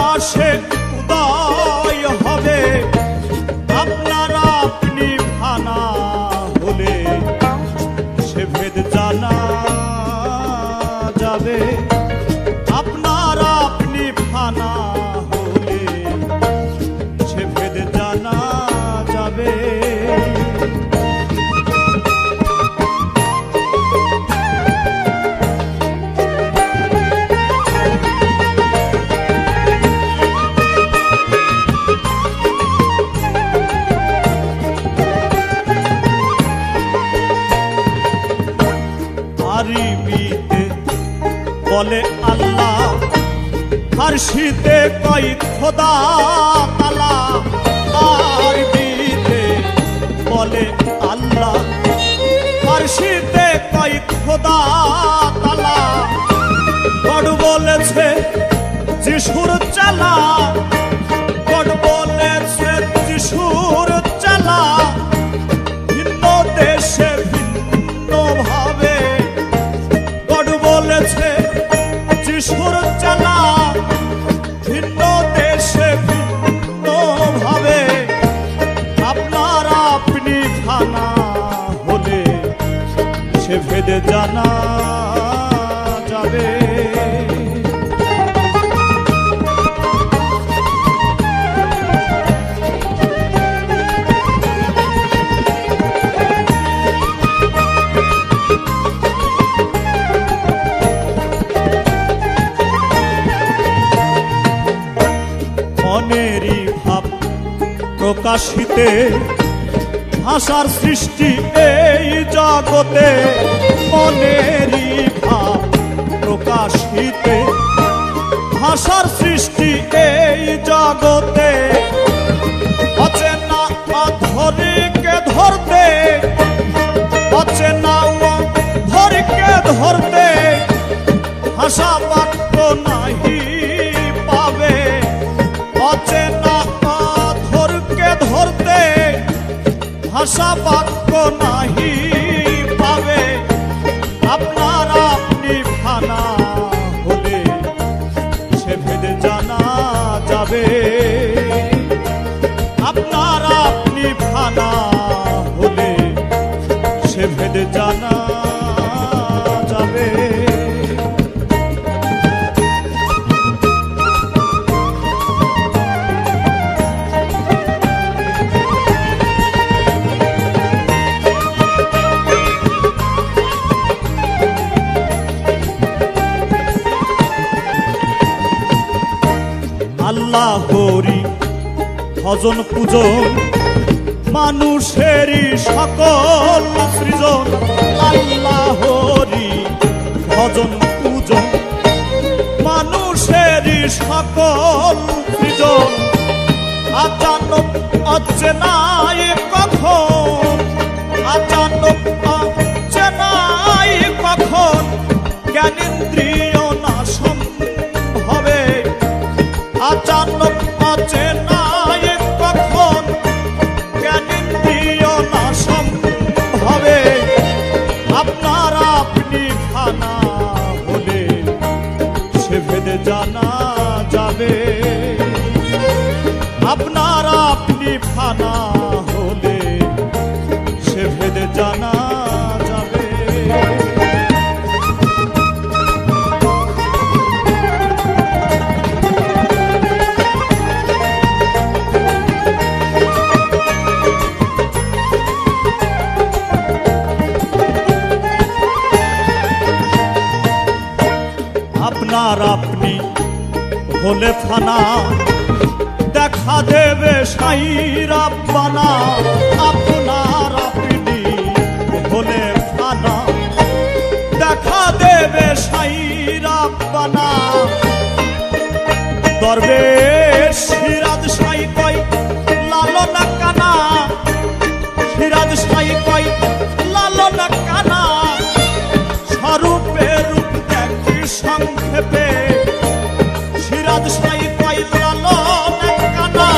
আকাশে উদয় হবে, আপনার আপনি ফানা হলে সে ভেদ জানা যাবে। আপনার আপনি ফানা হলে সে ভেদ জানা যাবে। আরবিতে বলে আল্লাহ, ফারসিতে কয় খোদা তাআলা। আরবিতে বলে আল্লাহ, ফারসিতে কয় খোদা তাআলা। গড বলেছে যিশুর চালা, গড বলেছে যিশুর চালা। ভিন্ন দেশে ভিন্ন ভাবে গড বলেছে যিশুর চালা। ভিন্ন দেশে ভিন্ন ভাবে আপনার আপনি ফানা হলে সে ভেদে জানা যাবে। মনেরই ভাব প্রকাশিতে ভাষার সৃষ্টি এই জগতে। মনেরই ভাব প্রকাশিতে ভাষার সৃষ্টি এই জগতে। অচেনা অধরকে ধরতে, অচেনা অধরকে ধরতে ভাষা বাক্য নাহি পাবে। অচেনা অধরকে ধরতে ভাষা বাক্য নাহি পাবে। আপনার আপনি ফানা হলে সে ভেদে জানা যাবে। আপনার আপনি ফানা হলে সে ভেদে জানা যাবে। আল্লাহরি ভজন পূজন মানুষেরই সকল সৃজন। আল্লাহরি ভজন পূজন মানুষেরই সকল সৃজন। আচানক অচেনাই কখন, আচানক অচেনাই কখন জ্ঞানেন্দ্রিয় নাশন হবে। আচানক অচেনাই কখন জ্ঞানেন্দ্রিয় নাশন হবে। আপনার আপনি ফানা হলে সে ভেদে জানা যাবে। আপনার আপনি ফানা হলে সে ভেদে জানা যাবে। আপনার আপনি হলে ফানা দেখা দেবে সাই রাব্বানা। আপনার আপনি হলে ফানা দেখা দেবে সাই রাব্বানা। দরবেশ সিরাজ সাই কয় লালনা কানা, সিরাজ সাই কয় লালনা কানা। স্বরূপে রূপ দেখি সংক্ষেপে সিরাজ সাই কয় লালনা কানা।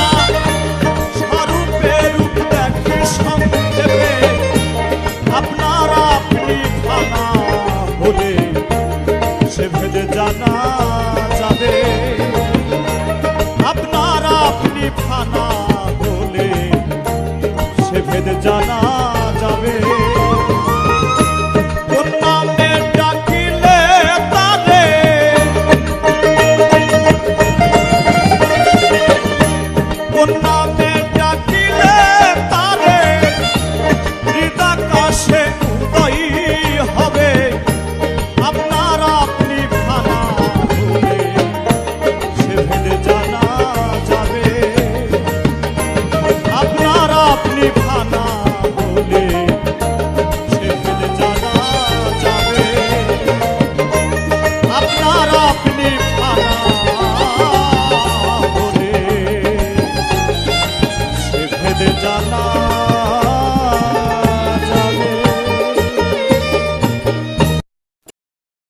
স্বরূপে রূপ দেখি সংক্ষেপে আপনার আপনি ফানা হলে সে ভেদে জানা যাবে। জানা